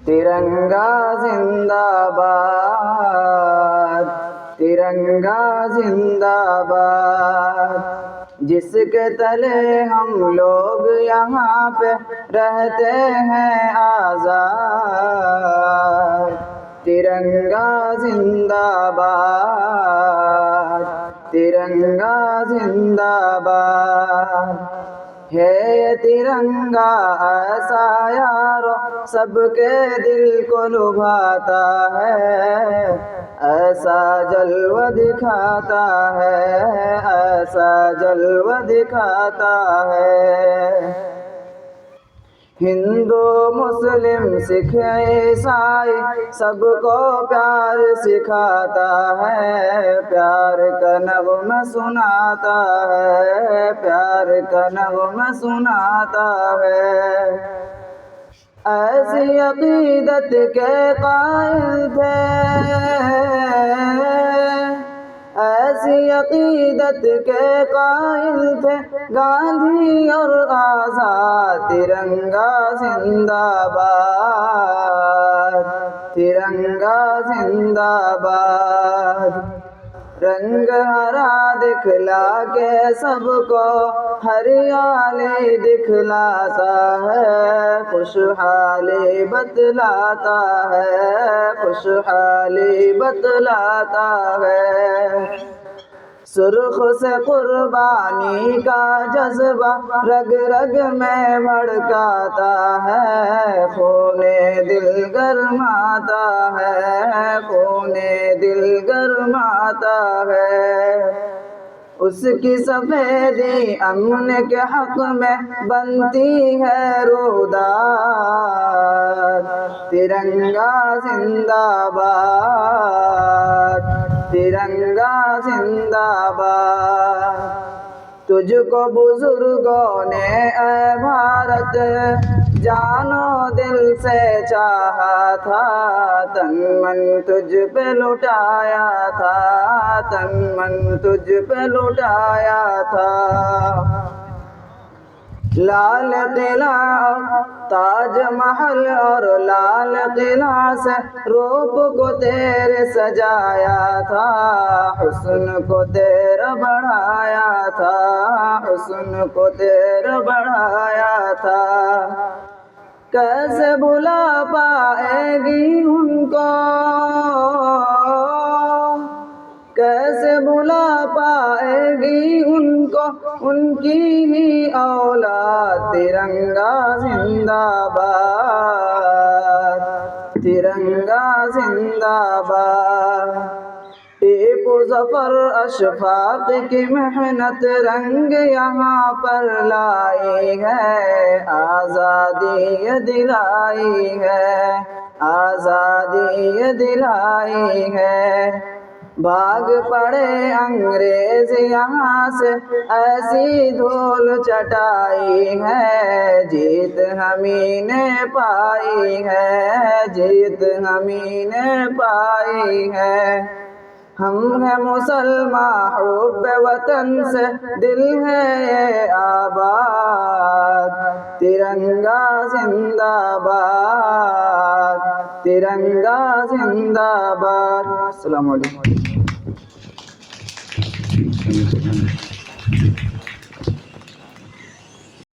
तिरंगा जिंदाबाद, तिरंगा जिंदाबाद। जिसके तले हम लोग यहाँ पे रहते हैं आज़ाद, तिरंगा जिंदाबाद, तिरंगा जिंदाबाद। है ये तिरंगा ऐसा यारो सबके दिल को लुभाता है, ऐसा जलवा दिखाता है, ऐसा जलवा दिखाता है। हिंदू मुस्लिम सिख ईसाई सबको प्यार सिखाता है, प्यार का नग़्मा सुनाता है, प्यार का नग़्मा सुनाता है। ऐसी अक़ीदत के कायल थे, ऐसी अक़ीदत के कायल थे गांधी और आज़ाद, तिरंगा जिंदाबाद, तिरंगा जिंदाबाद। रंग हरा दिखला के सबको हरियाली दिखलाता है, खुशहाली बतलाता है, खुशहाली बतलाता है। सुर्ख से कुर्बानी का जज्बा रग रग में भड़काता है, खूने दिल गरमाता है, खूने दिल गरमाता है। उसकी सफेदी अमन के हक में बनती है रूदार, तिरंगा जिंदाबाद, तिरंगा जिंदाबाद। तुझको बुजुर्गों ने ऐ भारत जानो दिल से चाहा था, तन मन तुझ पे लुटाया था, तन मन तुझ पे लुटाया था। लाल किला और ताज महल और लाल किला से रूप को तेरे सजाया था, हुस्न को तेरा बढ़ाया था, हुस्न को तेरा बढ़ाया था। कैसे भुला पाएगी उनको, कैसे भुला पाएगी उनको उनकी ही औलाद, तिरंगा जिंदाबाद, तिरंगा जिंदाबाद। टीपू ज़फ़र अशफाक़ की मेहनत रंग यहाँ पर लाई है, आज़ादी ये दिलाई है, आज़ादी ये दिलाई है। भाग पड़े अंग्रेज यहाँ से ऐसी धूल चटाई है, जीत हमी ने पाई है, जीत हमी ने पाई है। हम हैं मुसलमान हुब्बे वतन से दिल है ये आबाद, तिरंगा जिंदाबाद, तिरंगा जिंदाबाद। अस्सलामु अलैकुम।